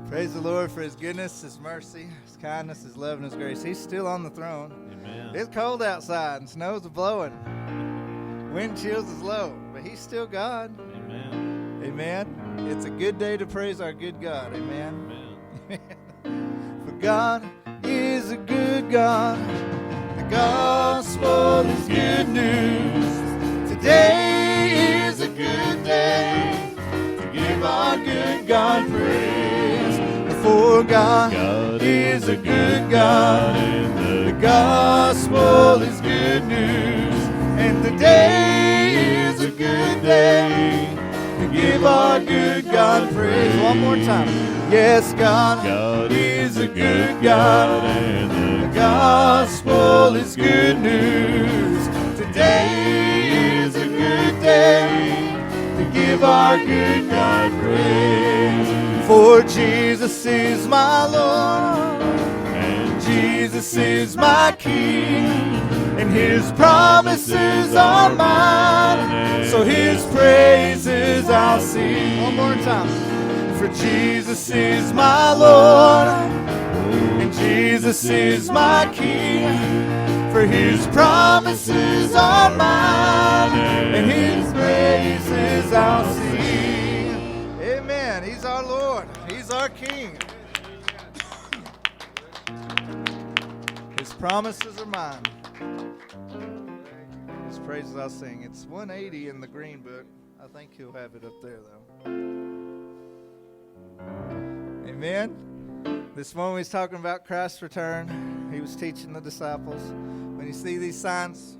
Praise the Lord for His goodness, His mercy, His kindness, His love, and His grace. He's still on the throne. Amen. It's cold outside and snow's blowing. Wind chills is low, but He's still God. Amen. Amen. It's a good day to praise our good God. Amen. Amen. For God is a good God. The gospel is good news. Today is a good day to give our good God praise. For God is a good God, and the gospel is good news. And today is a good day to give our good God praise. One more time. Yes, God is a good God, and the gospel is good news. Today is a good day to give our good God praise. For Jesus is my Lord, and Jesus is my King, and His promises are mine, so His praises I'll sing. One more time. For Jesus is my Lord, and Jesus is my King, for His promises are mine, and His praises I'll sing. Amen. He's our Lord. He's our King. His promises are mine. His praises I'll sing. It's 180 in the green book. I think He'll have it up there, though. Amen. This morning He's talking about Christ's return. He was teaching the disciples. When you see these signs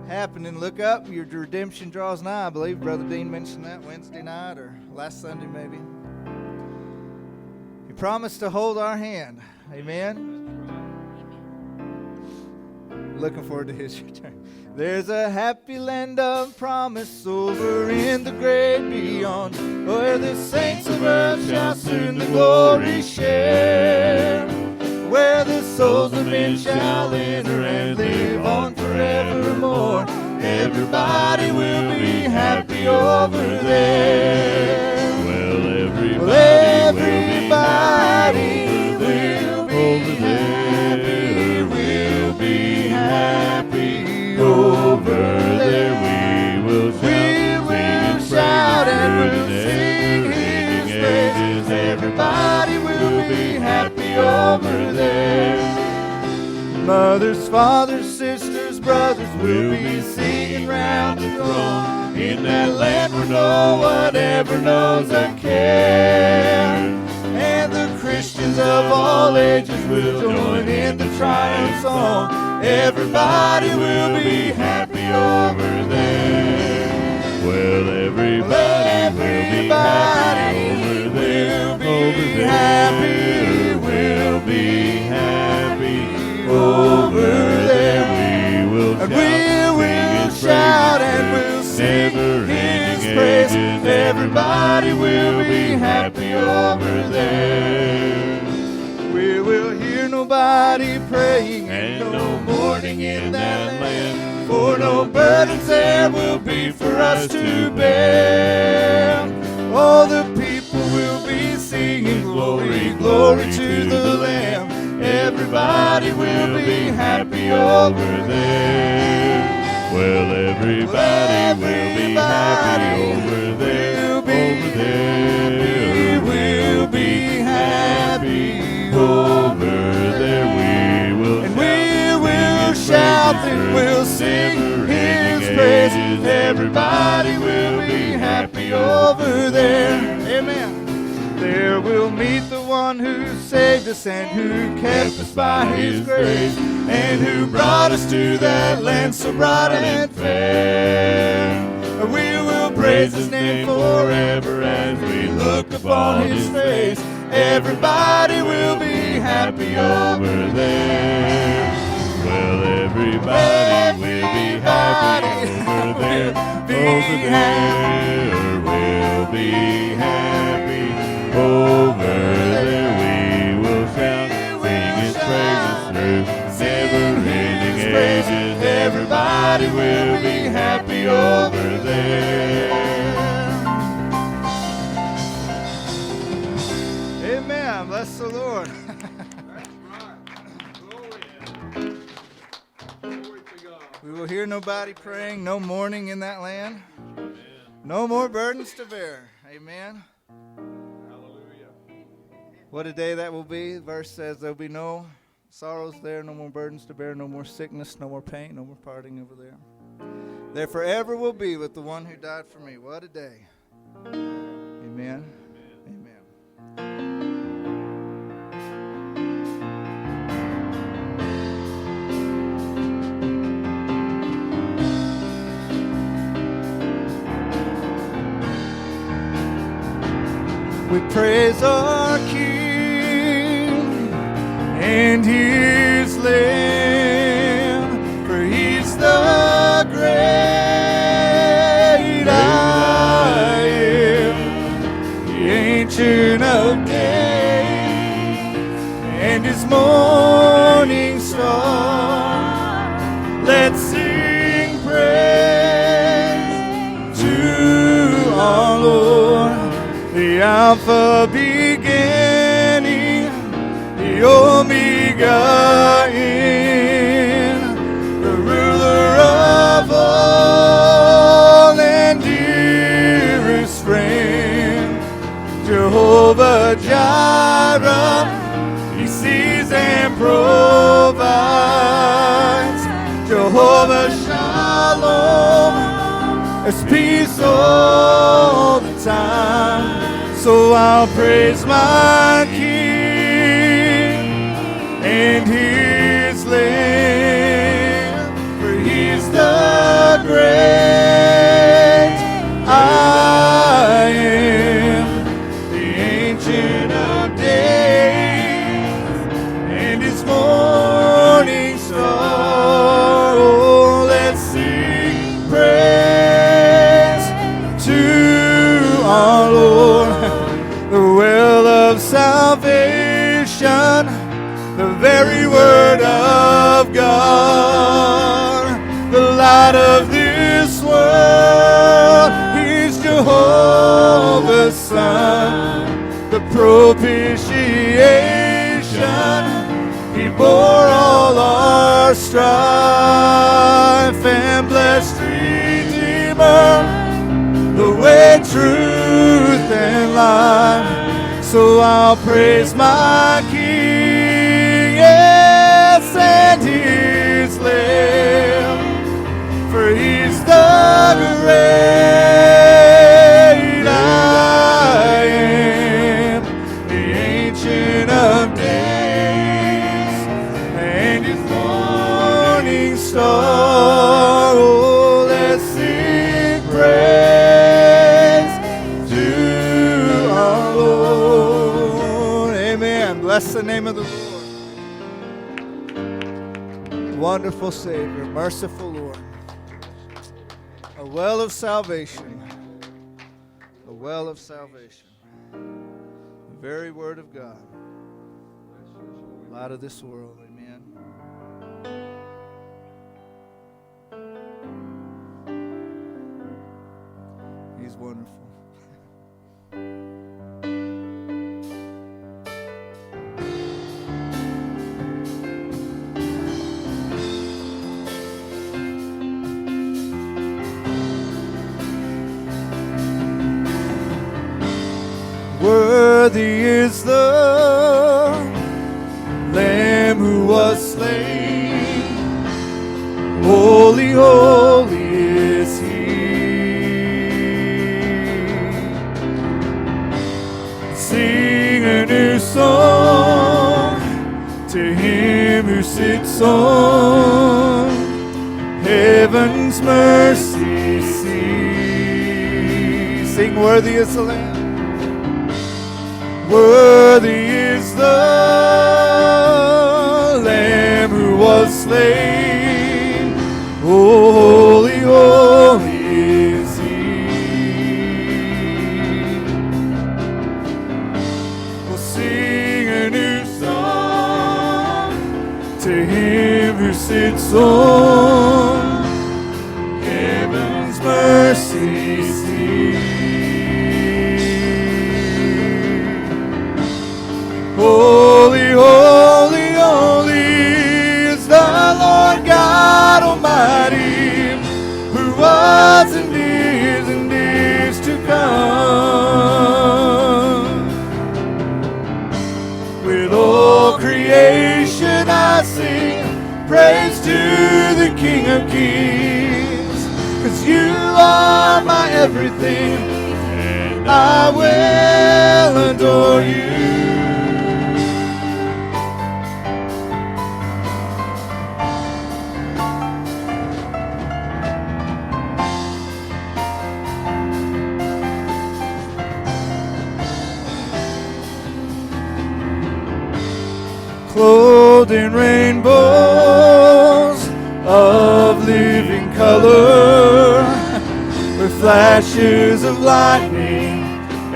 happening, look up. Your redemption draws nigh. I believe Brother Dean mentioned that Wednesday night or last Sunday maybe. He promised to hold our hand. Amen. Looking forward to His return. There's a happy land of promise over in the great beyond, where the saints of earth shall soon the glory share, where the souls of men shall enter and live on forevermore. Everybody will be happy over there. Well, everybody, will be happy over there. We'll be happy over there. We will shout and we'll sing His praises. Everybody will be happy over there. Mothers, fathers, sisters, brothers will be singing round the throne in that land where no one ever knows a care. And the Christians of all ages will join in the triumph song. Everybody will be happy over there. Well, everybody will be happy over there. We'll be happy over there. We will and we will shout and we'll sing His praise. Everybody will be happy over there. We will hear nobody praying and no mourning in that land, for no burdens there will be for us to bear. All the people will be singing glory, glory to the Lamb. Everybody will be happy over there. Well, everybody will be happy over there. Over there. We'll be happy over there. We will shout and we'll sing His praise. Everybody will be happy over there. Amen. There we'll meet the one who saved us and who kept us by His grace, and who brought us to that land so bright and fair. We will praise His name forever as we look upon His face. Everybody will be happy over there. Well, everybody will be happy over there. Over there. We'll be happy over there. We will shout, sing His praises through never-ending ages. Everybody will be happy over there. Amen. Amen. Bless the Lord. We will hear nobody praying, no mourning in that land. No more burdens to bear. Amen. Hallelujah. What a day that will be. The verse says there'll be no sorrows there, no more burdens to bear, no more sickness, no more pain, no more parting over there. There forever will be with the one who died for me. What a day. Amen. Amen. We praise our King and His Lamb, for He's the great I am, the Ancient of Days, and His morning star. Let's sing praise to our Lord. The Alpha beginning, the Omega in, the ruler of all and dearest friend, Jehovah Jireh, He sees and provides, Jehovah Shalom, there's peace all the time. So I'll praise my King and His Lamb, for He's the great I am, the Ancient of Days, and His morning star. Oh, let's sing praise to our Lord. The well of salvation, the very word of God, the light of this world, He's Jehovah's Son, the propitiation, He bore all our strife, and blessed Redeemer, the way, truth, and life. So I'll praise my King, yes, and His Lamb, for He's the great I am, the Ancient of Days, and His morning star. Oh, let's sing praise to our Lord. Amen. Bless the name of the Lord. Wonderful Savior, merciful Lord. A well of salvation. A well of salvation. The very word of God. Light of this world. Amen. He's wonderful. Worthy is the Lamb who was slain. Holy, holy is He. Sing a new song to Him who sits on heaven's mercy seat. Sing, worthy is the Lamb. Worthy is the Lamb who was slain. Oh, holy, holy is He. We'll sing a new song to Him who sits on heaven's mercy seat. With all creation I sing praise to the King of Kings. 'Cause you are my everything, and I will adore you. Clothed in rainbows of living color, with flashes of lightning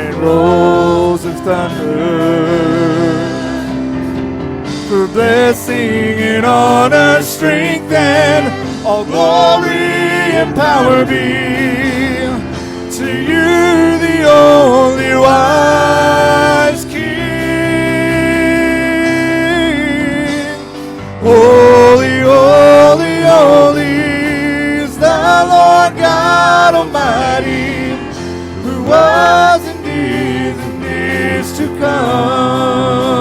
and rolls of thunder. For blessing and honor, strength and all glory and power be to you, the only wise King. Holy, holy, holy is the Lord God Almighty, who was and is to come.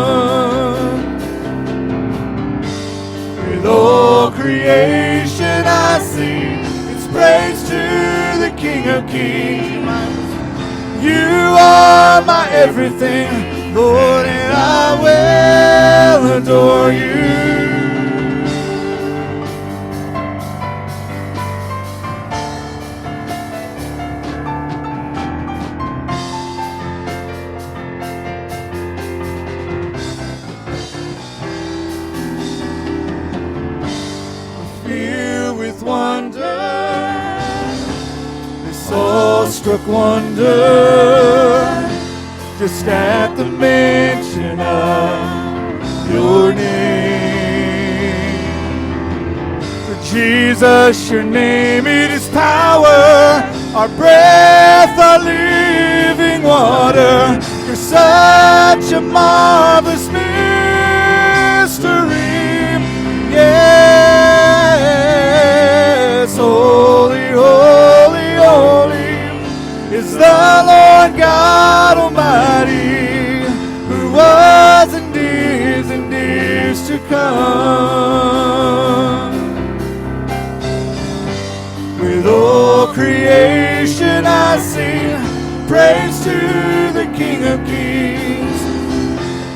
With all creation I sing its praise to the King of Kings. You are my everything, Lord, and I will adore you. Wonder, this awe-struck wonder, just at the mention of your name. For Jesus, your name, it is power, our breath, our living water. You're such a marvelous mystery. Yes, holy, holy, holy is the Lord God Almighty, who was and is to come. With all creation I sing praise to the King of Kings.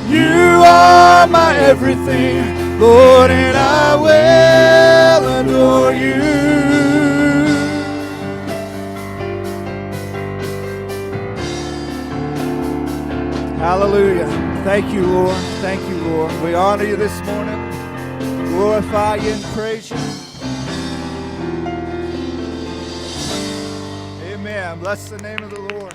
You are my everything, Lord, and I will adore you. Hallelujah. Thank you, Lord. Thank you, Lord. We honor you this morning. Glorify you and praise you. Amen. Bless the name of the Lord.